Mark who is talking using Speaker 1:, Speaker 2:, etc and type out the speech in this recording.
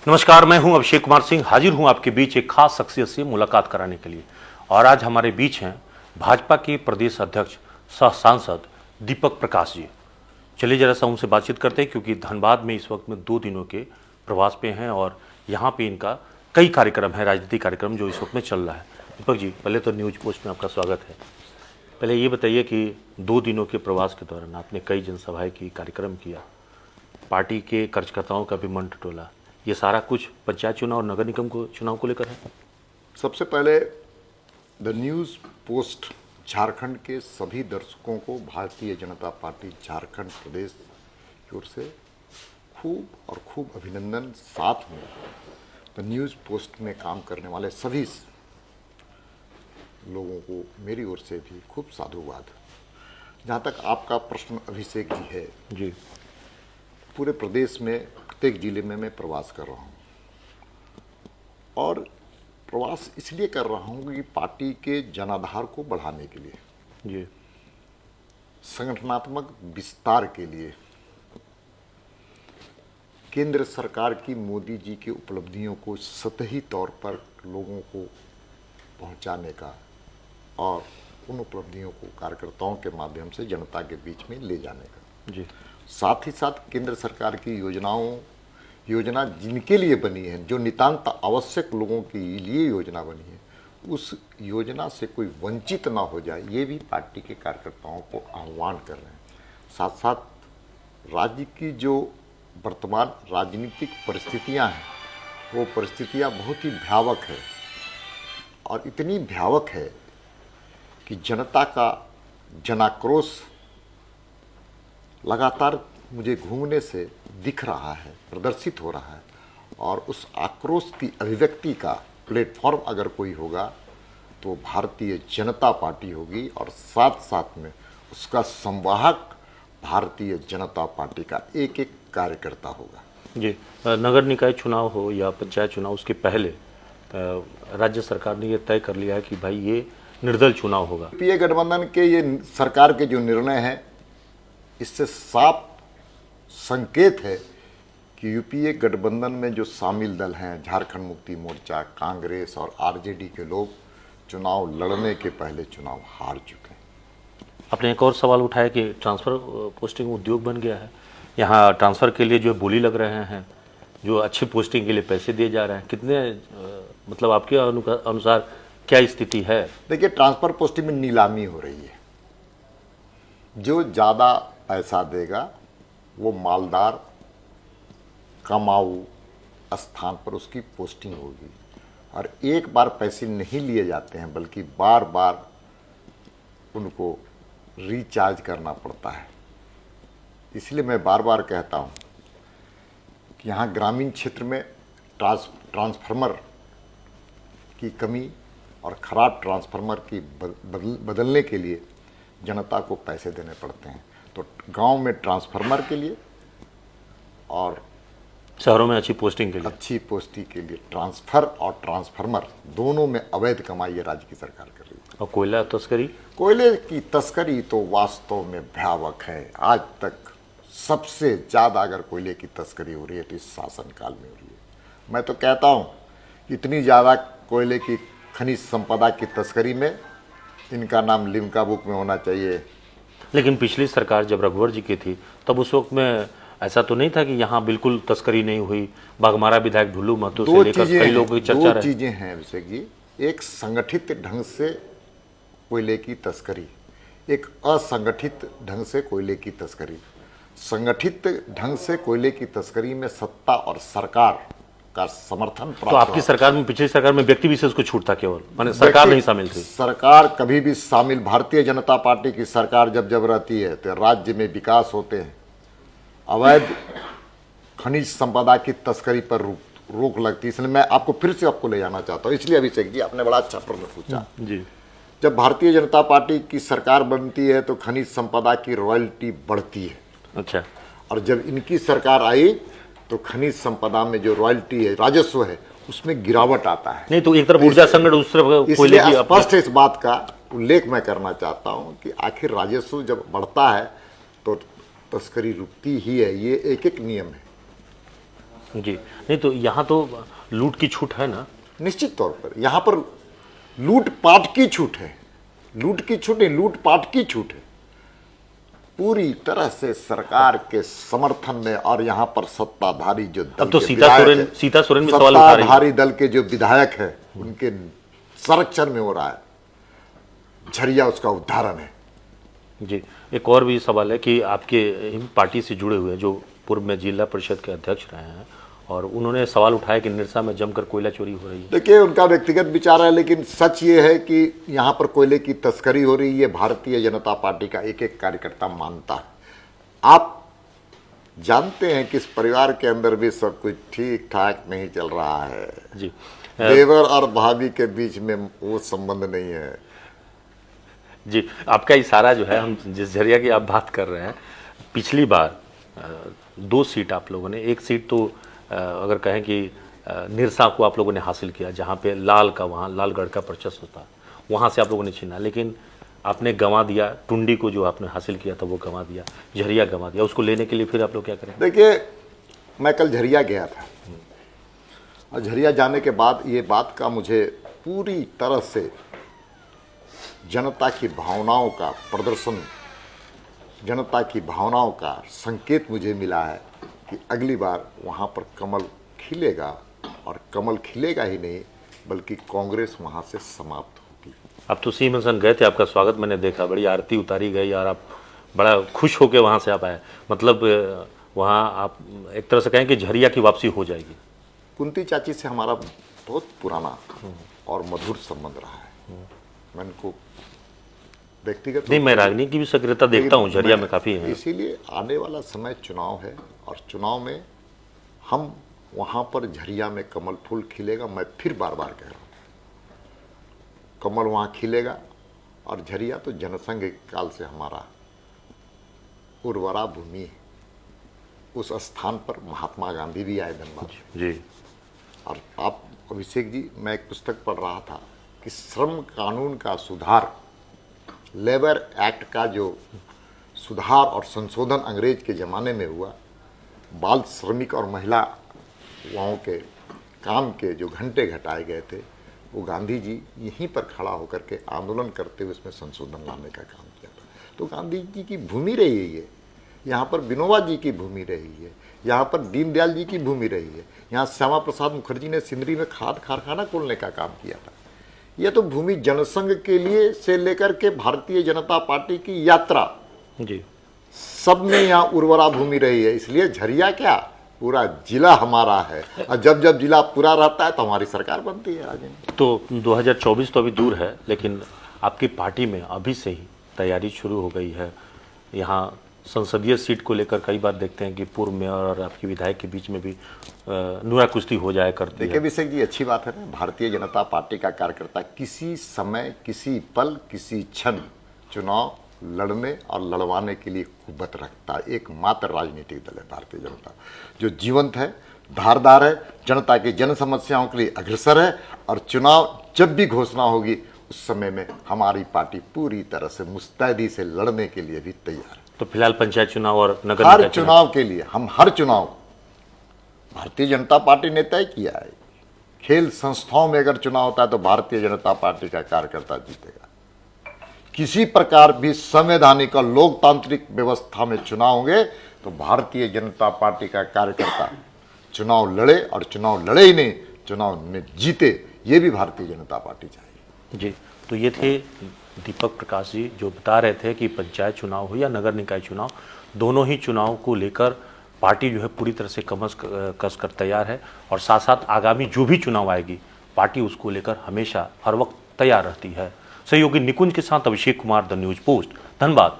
Speaker 1: नमस्कार, मैं हूं अभिषेक कुमार सिंह। हाजिर हूं आपके बीच एक खास शख्सियत से मुलाकात कराने के लिए। और आज हमारे बीच हैं भाजपा के प्रदेश अध्यक्ष सह सांसद दीपक प्रकाश जी। चलिए जरा सा उनसे बातचीत करते हैं, क्योंकि धनबाद में इस वक्त में 2 दिनों के प्रवास पे हैं और यहाँ पे इनका कई कार्यक्रम है, राजनीतिक कार्यक्रम जो इस वक्त में चल रहा है। दीपक जी, पहले तो न्यूज पोस्ट में आपका स्वागत है। पहले ये बताइए कि 2 दिनों के प्रवास के दौरान आपने कई जनसभाएं की, कार्यक्रम किया, पार्टी के कार्यकर्ताओं का भी मन टटोला, ये सारा कुछ पंचायत चुनाव और नगर निगम को चुनाव को लेकर है।
Speaker 2: सबसे पहले द न्यूज़ पोस्ट झारखंड के सभी दर्शकों को भारतीय जनता पार्टी झारखंड प्रदेश की ओर से खूब अभिनंदन। साथ में द न्यूज़ पोस्ट में काम करने वाले सभी लोगों को मेरी ओर से भी खूब साधुवाद। जहाँ तक आपका प्रश्न अभिषेक जी है
Speaker 1: जी,
Speaker 2: पूरे प्रदेश में प्रत्येक जिले में मैं प्रवास कर रहा हूँ और प्रवास इसलिए कर रहा हूँ कि पार्टी के जनाधार को बढ़ाने के लिए,
Speaker 1: जी,
Speaker 2: संगठनात्मक विस्तार के लिए, केंद्र सरकार की मोदी जी की उपलब्धियों को सतही तौर पर लोगों को पहुंचाने का और उन उपलब्धियों को कार्यकर्ताओं के माध्यम से जनता के बीच में ले जाने का।
Speaker 1: जी,
Speaker 2: साथ ही साथ केंद्र सरकार की योजना जिनके लिए बनी है, जो नितांत आवश्यक लोगों के लिए योजना बनी है, उस योजना से कोई वंचित ना हो जाए, ये भी पार्टी के कार्यकर्ताओं को आह्वान कर रहे हैं। साथ साथ राज्य की जो वर्तमान राजनीतिक परिस्थितियां हैं, वो परिस्थितियां बहुत ही भयावक है और इतनी भयावक है कि जनता का जनाक्रोश लगातार मुझे घूमने से दिख रहा है, प्रदर्शित हो रहा है। और उस आक्रोश की अभिव्यक्ति का प्लेटफॉर्म अगर कोई होगा तो भारतीय जनता पार्टी होगी और साथ साथ में उसका संवाहक भारतीय जनता पार्टी का एक एक कार्यकर्ता होगा।
Speaker 1: जी। नगर निकाय चुनाव हो या पंचायत चुनाव, उसके पहले राज्य सरकार ने ये तय कर लिया है कि भाई ये निर्दल चुनाव होगा।
Speaker 2: यूपीए गठबंधन के ये सरकार के जो निर्णय है, इससे साफ संकेत है कि यूपीए गठबंधन में जो शामिल दल हैं, झारखंड मुक्ति मोर्चा, कांग्रेस और आरजेडी के लोग चुनाव लड़ने के पहले चुनाव हार चुके हैं।
Speaker 1: आपने एक और सवाल उठाया कि ट्रांसफर पोस्टिंग उद्योग बन गया है। यहाँ ट्रांसफर के लिए जो बोली लग रहे हैं, जो अच्छी पोस्टिंग के लिए पैसे दिए जा रहे हैं, कितने मतलब आपके अनुसार क्या स्थिति है?
Speaker 2: देखिए, ट्रांसफर पोस्टिंग में नीलामी हो रही है। जो ज़्यादा पैसा देगा वो मालदार कमाऊ स्थान पर उसकी पोस्टिंग होगी। और एक बार पैसे नहीं लिए जाते हैं, बल्कि बार बार उनको रिचार्ज करना पड़ता है। इसलिए मैं बार बार कहता हूँ कि यहाँ ग्रामीण क्षेत्र में ट्रांसफार्मर की कमी और ख़राब ट्रांसफार्मर की बदलने के लिए जनता को पैसे देने पड़ते हैं। तो गांव में ट्रांसफार्मर के लिए और
Speaker 1: शहरों में अच्छी पोस्टिंग के लिए
Speaker 2: ट्रांसफर और ट्रांसफार्मर दोनों में अवैध कमाई राज्य की सरकार कर रही है।
Speaker 1: और
Speaker 2: कोयले की तस्करी तो वास्तव में भयावक है। आज तक सबसे ज़्यादा अगर कोयले की तस्करी हो रही है तो इस शासनकाल में हो रही है। मैं तो कहता हूँ इतनी ज़्यादा कोयले की खनिज संपदा की तस्करी में इनका नाम लिम्का बुक में होना चाहिए।
Speaker 1: लेकिन पिछली सरकार जब रघुवर जी की थी, तब उस वक्त में ऐसा तो नहीं था कि यहाँ बिल्कुल तस्करी नहीं हुई। बाघमारा विधायक ढुल्लू महतो से लेकर कई लोगों की चर्चा
Speaker 2: दो चीजें हैं अभिषेक जी। एक संगठित ढंग से कोयले की तस्करी, एक असंगठित ढंग से कोयले की तस्करी। संगठित ढंग से कोयले की तस्करी में सत्ता और सरकार का समर्थन प्राप्त।
Speaker 1: तो आपकी सरकार में, पिछली सरकार में व्यक्ति विशेष को छूट था केवल, माने सरकार नहीं शामिल थी?
Speaker 2: सरकार कभी भी शामिल, भारतीय जनता पार्टी की सरकार जब रहती है तो राज्य में विकास होते हैं। अवैध खनिज संपदा की तस्करी पर रोक लगती है। इसलिए मैं आपको फिर से ले जाना चाहता हूँ। इसलिए अभिषेक जी, आपने बड़ा अच्छा प्रश्न पूछा
Speaker 1: जी।
Speaker 2: जब भारतीय जनता पार्टी की सरकार बनती है तो खनिज संपदा की रॉयल्टी बढ़ती है।
Speaker 1: अच्छा।
Speaker 2: और जब इनकी सरकार आई तो खनिज संपदा में जो रॉयल्टी है, राजस्व है, उसमें गिरावट आता है।
Speaker 1: नहीं तो एक तरफ ऊर्जा संकट, दूसरी तरफ कोयले की।
Speaker 2: स्पष्ट इस बात का उल्लेख मैं करना चाहता हूं कि आखिर राजस्व जब बढ़ता है तो तस्करी रुकती ही है। ये एक एक नियम है।
Speaker 1: जी, नहीं तो यहाँ तो लूट की छूट है ना।
Speaker 2: निश्चित तौर पर यहां पर लूटपाट की छूट है, लूट की छूट नहीं, लूटपाट की छूट है पूरी तरह से सरकार के समर्थन में। और यहां पर सत्ताधारी जो दल
Speaker 1: अब तो
Speaker 2: के
Speaker 1: सीता
Speaker 2: विधायक
Speaker 1: सोरेन
Speaker 2: हैं,
Speaker 1: सीता सोरेन भी सवाल उठा रही है।
Speaker 2: सत्ताधारी दल के जो विधायक हैं उनके संरक्षण में हो रहा है। झरिया उसका उदाहरण है।
Speaker 1: जी, एक और भी सवाल है कि आपके पार्टी से जुड़े हुए जो पूर्व में जिला परिषद के अध्यक्ष रहे हैं और उन्होंने सवाल उठाया कि निरसा में जमकर कोयला चोरी हो रही है।
Speaker 2: देखिए, उनका व्यक्तिगत विचार है, लेकिन सच ये है कि यहाँ पर कोयले की तस्करी हो रही है। भारतीय जनता पार्टी का एक एक कार्यकर्ता मानता है। आप जानते हैं कि इस परिवार के अंदर भी सब कुछ ठीक ठाक नहीं चल रहा है
Speaker 1: जी,
Speaker 2: देवर और भाभी के बीच में वो संबंध नहीं है।
Speaker 1: जी, आपका इशारा जो है, हम जिस झरिया की आप बात कर रहे हैं, पिछली बार 2 सीट आप लोगों ने, एक सीट तो अगर कहें कि निरसा को आप लोगों ने हासिल किया, जहाँ पे लाल का वहाँ लालगढ़ का वर्चस्व था, वहाँ से आप लोगों ने छीना, लेकिन आपने गंवा दिया। टुंडी को जो आपने हासिल किया था वो गंवा दिया, झरिया गंवा दिया। उसको लेने के लिए फिर आप लोग क्या करें?
Speaker 2: देखिए, मैं कल झरिया गया था और झरिया जाने के बाद ये बात का मुझे पूरी तरह से जनता की भावनाओं का प्रदर्शन, जनता की भावनाओं का संकेत मुझे मिला है कि अगली बार वहाँ पर कमल खिलेगा। और कमल खिलेगा ही नहीं बल्कि कांग्रेस वहाँ से समाप्त होगी।
Speaker 1: आप तो सिंहसन गए थे, आपका स्वागत मैंने देखा, बड़ी आरती उतारी गई और आप बड़ा खुश होकर वहाँ से आप आए। मतलब वहाँ आप एक तरह से कहें कि झरिया की वापसी हो जाएगी।
Speaker 2: कुंती चाची से हमारा बहुत पुराना और मधुर संबंध रहा है। मैं उनको व्यक्तिगत
Speaker 1: नहीं, मैं राजनीति की भी सक्रियता देखता हूँ झरिया में काफ़ी है।
Speaker 2: इसीलिए आने वाला समय चुनाव है और चुनाव में हम वहाँ पर झरिया में कमल फूल खिलेगा। मैं फिर बार बार कह रहा हूँ, कमल वहाँ खिलेगा। और झरिया तो जनसंघ काल से हमारा उर्वरा भूमि है। उस स्थान पर महात्मा गांधी भी आए धनबाद
Speaker 1: जी।
Speaker 2: और आप अभिषेक जी, मैं एक पुस्तक पढ़ रहा था कि श्रम कानून का सुधार, लेबर एक्ट का जो सुधार और संशोधन अंग्रेज के ज़माने में हुआ, बाल श्रमिक और महिलाओं के काम के जो घंटे घटाए गए थे, वो गांधी जी यहीं पर खड़ा होकर के आंदोलन करते हुए उसमें संशोधन लाने का काम किया था। तो गांधी जी की भूमि रही है ये, यहाँ पर विनोबा जी की भूमि रही है, यहाँ पर दीनदयाल जी की भूमि रही है। यहाँ श्यामा प्रसाद मुखर्जी ने सिंदरी में खाद कारखाना खोलने का काम किया था। यह तो भूमि जनसंघ के लिए से लेकर के भारतीय जनता पार्टी की यात्रा
Speaker 1: जी,
Speaker 2: सब में यहाँ उर्वरा भूमि रही है। इसलिए झरिया क्या, पूरा जिला हमारा है। और जब जब जिला पूरा रहता है तो हमारी सरकार बनती है। राजेंद्र,
Speaker 1: तो 2024 तो अभी दूर है, लेकिन आपकी पार्टी में अभी से ही तैयारी शुरू हो गई है। यहाँ संसदीय सीट को लेकर कई बार देखते हैं कि पूर्व मेयर और आपकी विधायक के बीच में भी नुरा कुश्ती हो जाया करती है।
Speaker 2: देखिए अभिषेक जी, अच्छी बात है ना, भारतीय जनता पार्टी का कार्यकर्ता किसी समय, किसी पल, किसी क्षण चुनाव लड़ने और लड़वाने के लिए कुव्वत रखता है। एकमात्र राजनीतिक दल है भारतीय जनता, जो जीवंत है, धारदार है, जनता की जन समस्याओं के लिए अग्रसर है। और चुनाव जब भी घोषणा होगी उस समय में हमारी पार्टी पूरी तरह से मुस्तैदी से लड़ने के लिए भी तैयार है।
Speaker 1: तो फिलहाल पंचायत चुनाव और नगर
Speaker 2: हर
Speaker 1: निकाय
Speaker 2: चुनाव के लिए हम हर चुनाव भारतीय जनता पार्टी ने तय किया है। खेल संस्थाओं में अगर चुनाव होता है तो भारतीय जनता पार्टी का कार्यकर्ता जीतेगा। किसी प्रकार भी संवैधानिक और लोकतांत्रिक व्यवस्था में चुनाव होंगे तो भारतीय जनता पार्टी का कार्यकर्ता चुनाव लड़े, और चुनाव लड़े ही नहीं, चुनाव में जीते, ये भी भारतीय जनता पार्टी चाहिए।
Speaker 1: जी, तो ये थे दीपक प्रकाश जी, जो बता रहे थे कि पंचायत चुनाव हो या नगर निकाय चुनाव, दोनों ही चुनाव को लेकर पार्टी जो है पूरी तरह से कस कर तैयार है। और साथ साथ आगामी जो भी चुनाव आएगी, पार्टी उसको लेकर हमेशा हर वक्त तैयार रहती है। सहयोगी निकुंज के साथ Abhishek Kumar, the news post, Dhanbad.